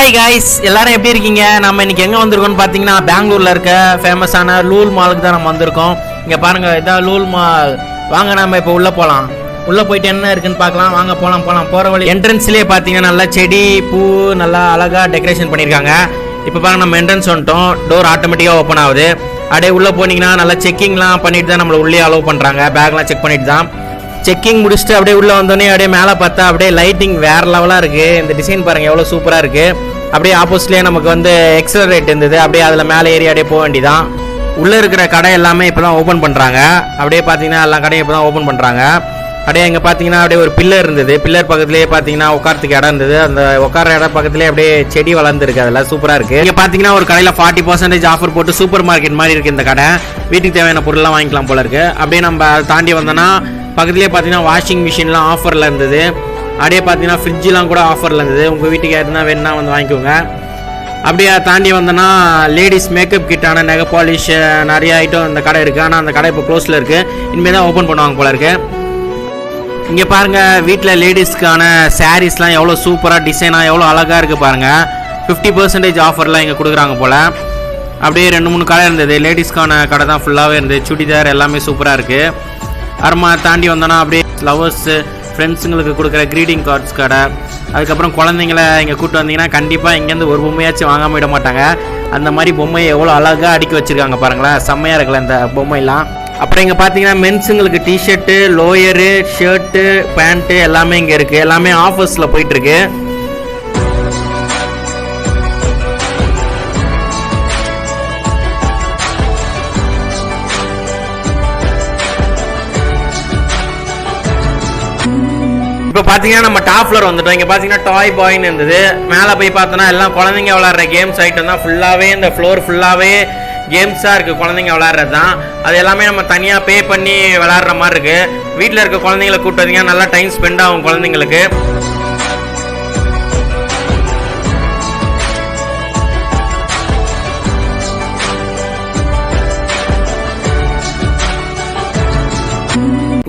Hi guys, எல்லாரும் எப்படி இருக்கீங்க? நம்ம இன்னைக்கு எங்கே வந்திருக்கோம்னு பார்த்தீங்கன்னா பெங்களூரில் இருக்க ஃபேமஸான லூல் மாலுக்கு தான் நம்ம வந்திருக்கோம். இங்கே பாருங்கள், இதான் லூல் மால். வாங்க நம்ம இப்போ உள்ளே போகலாம். உள்ளே போயிட்டு என்ன இருக்குன்னு பார்க்கலாம். வாங்க போகலாம். போகிற வழி என்ட்ரன்ஸ்லேயே பார்த்தீங்கன்னா நல்லா செடி பூ நல்லா அழகாக டெக்கரேஷன் பண்ணியிருக்காங்க. இப்போ பாருங்க, நம்ம என்ட்ரன்ஸ் வந்துட்டோம். டோர் ஆட்டோமேட்டிக்காக ஓப்பன் ஆகுது. அப்படியே உள்ளே போனீங்கன்னா நல்லா செக்கிங்லாம் பண்ணிட்டு தான் நம்மளை உள்ளே அலோவ் பண்ணுறாங்க. பேக்லாம் செக் பண்ணிட்டு தான். செக்கிங் முடிச்சுட்டு அப்படியே உள்ளே வந்தோடனே அப்படியே மேலே பார்த்தா அப்படியே லைட்டிங் வேறு லெவலாக இருக்குது. இந்த டிசைன் பாருங்கள் எவ்வளோ சூப்பராக இருக்குது. அப்படியே ஆப்போசிட்லேயே நமக்கு வந்து எக்ஸலரேட் இருந்தது. அப்படியே அதில் மேலே ஏறி அப்படியே போக வேண்டியதான். உள்ளே இருக்கிற கடை எல்லாமே இப்போ தான் ஓப்பன் பண்ணுறாங்க. அப்படியே பார்த்தீங்கன்னா எல்லா கடையும் இப்போ தான் ஓப்பன் பண்ணுறாங்க. அப்படியே இங்கே பார்த்தீங்கன்னா அப்படியே ஒரு பில்லர் இருந்தது. பில்லர் பக்கத்துலேயே பார்த்தீங்கன்னா உட்காரத்துக்கு இடம் இருந்தது. அந்த உட்கார இடம் பக்கத்துலேயே அப்படியே செடி வளர்ந்துருக்கு. அதெல்லாம் சூப்பராக இருக்குது. இங்கே பார்த்தீங்கன்னா ஒரு கடையில் 40% ஆஃபர் போட்டு சூப்பர் மார்க்கெட் மாதிரி இருக்குது இந்த கடை. வீட்டுக்கு தேவையான பொருள்லாம் வாங்கிக்கலாம் போல இருக்குது. அப்படியே நம்ம தாண்டி வந்தோன்னா பக்கத்துலேயே பார்த்தீங்கன்னா வாஷிங் மிஷின்லாம் ஆஃபரில் இருந்தது. அப்படியே பார்த்தீங்கன்னா ஃப்ரிட்ஜெலாம் கூட ஆஃபரில் இருந்தது. உங்கள் வீட்டுக்கு எதுனா வேணுன்னா வந்து வாங்கிக்கோங்க. அப்படியே தாண்டி வந்தோன்னா லேடிஸ் மேக்கப் கிட்டான நெக பாலிஷ் நிறைய ஐட்டம் இந்த கடை இருக்குது. ஆனால் அந்த கடை இப்போ க்ளோஸில் இருக்குது. இனிமேல் தான் ஓப்பன் பண்ணுவாங்க போல இருக்குது. இங்கே பாருங்கள், வீட்டில் லேடிஸ்க்கான சாரீஸ்லாம் எவ்வளோ சூப்பராக டிசைனாக எவ்வளோ அழகாக இருக்குது பாருங்கள். 50% ஆஃபர்லாம் இங்கே கொடுக்குறாங்க போல். அப்படியே 2-3 கடை இருந்தது. லேடிஸ்க்கான கடை தான் ஃபுல்லாகவே இருந்தது. சுடிதார் எல்லாமே சூப்பராக இருக்குது. அப்புறமா தாண்டி வந்தோன்னா அப்படியே லவர்ஸு ஃப்ரெண்ட்ஸுங்களுக்கு கொடுக்குற க்ரீட்டிங் கார்ட்ஸ் கடை. அதுக்கப்புறம் குழந்தைங்கள இங்கே கூப்பிட்டு வந்தீங்கன்னா கண்டிப்பாக இங்கேருந்து ஒரு பொம்மையாச்சும் வாங்காமல் விட மாட்டாங்க. அந்த மாதிரி பொம்மையை எவ்வளோ அழகாக அடுக்கி வச்சுருக்காங்க பாருங்களேன். செம்மையாக இருக்கல இந்த பொம்மைலாம். அப்புறம் இங்கே பார்த்தீங்கன்னா மென்ஸுங்களுக்கு டிஷர்ட்டு, லோயரு, ஷர்ட்டு, பேண்ட்டு எல்லாமே இங்கே இருக்குது. எல்லாமே ஆஃபர்ஸில் போயிட்டுருக்கு. இப்போ பார்த்தீங்கன்னா நம்ம டாப் ஃப்ளோர் வந்துட்டோம். இங்கே பார்த்தீங்கன்னா டாய் பாய்னு இருந்தது. மேலே போய் பார்த்தோன்னா எல்லாம் குழந்தைங்க விளாட்ற கேம்ஸ் ஐட்டம் தான். ஃபுல்லாகவே இந்த ஃப்ளோர் ஃபுல்லாகவே கேம்ஸாக இருக்குது. குழந்தைங்க விளாட்றது தான். அது எல்லாமே நம்ம தனியாக பே பண்ணி விளாட்ற மாதிரி இருக்குது. வீட்டில் இருக்க குழந்தைங்களை கூப்பிட்டு வந்தீங்கன்னா நல்லா டைம் ஸ்பெண்ட் ஆகும் குழந்தைங்களுக்கு.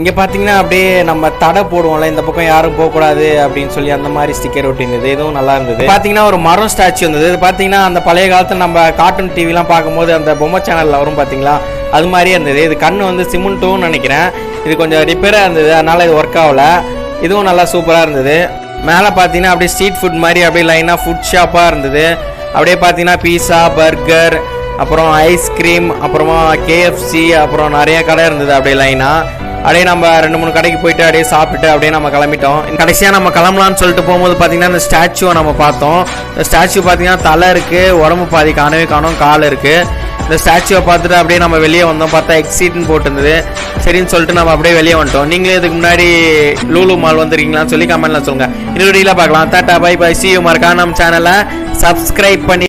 இங்கே பார்த்தீங்கன்னா அப்படியே நம்ம தடை போடுவோம்ல, இந்த பக்கம் யாரும் போகக்கூடாது அப்படின்னு சொல்லி அந்த மாதிரி ஸ்டிக்கர் ஒட்டிருந்தது. இதுவும் நல்லா இருந்தது. பார்த்தீங்கன்னா ஒரு மரம் ஸ்டாச்சு இருந்தது. இது பார்த்தீங்கன்னா அந்த பழைய காலத்தில் நம்ம கார்ட்டூன் டிவிலாம் பார்க்கும்போது அந்த பொம்மை சேனலில் வரும் பார்த்தீங்களா, அது மாதிரியே இருந்தது. இது கண்ணு வந்து சிமெண்ட்டும் நினைக்கிறேன். இது கொஞ்சம் ரிப்பேராக இருந்தது, அதனால் இது ஒர்க் ஆகலை. இதுவும் நல்லா சூப்பராக இருந்தது. மேலே பார்த்தீங்கன்னா அப்படியே ஸ்ட்ரீட் ஃபுட் மாதிரி அப்படியே லைனாக ஃபுட் ஷாப்பாக இருந்தது. அப்படியே பார்த்தீங்கன்னா பீஸா, பர்கர், அப்புறம் ஐஸ்கிரீம், அப்புறமா KFC, அப்புறம் நிறைய கடை இருந்தது அப்படியே லைனாக. அப்படியே நம்ம 2-3 கடைக்கு போயிட்டு அப்படியே சாப்பிட்டு அப்படியே நம்ம கிளம்பிட்டோம். கடைசியாக நம்ம கிளம்பலான்னு சொல்லிட்டு போகும்போது பார்த்தீங்கன்னா இந்த ஸ்டாச்சுவை நம்ம பார்த்தோம். இந்த ஸ்டாச்சு பார்த்தீங்கன்னா தலை இருக்குது, உடம்பு பாதி காணும், கால் இருக்குது. இந்த ஸ்டாச்சுவை பார்த்துட்டு அப்படியே நம்ம வெளியே வந்தோம். பார்த்தா எக்ஸிட்னு போட்டுருந்தது. சரின்னு சொல்லிட்டு நம்ம அப்படியே வெளியே வந்துட்டோம். நீங்களே இதுக்கு முன்னாடி லூலு மால் வந்துருக்கீங்களான்னு சொல்லி கமெண்ட்ல சொல்லுங்கள். இன்னொரு வீடியோவில் பார்க்கலாம். Tata bye bye, see you. மறக்காம நம்ம சேனலை சப்ஸ்கிரைப் பண்ணி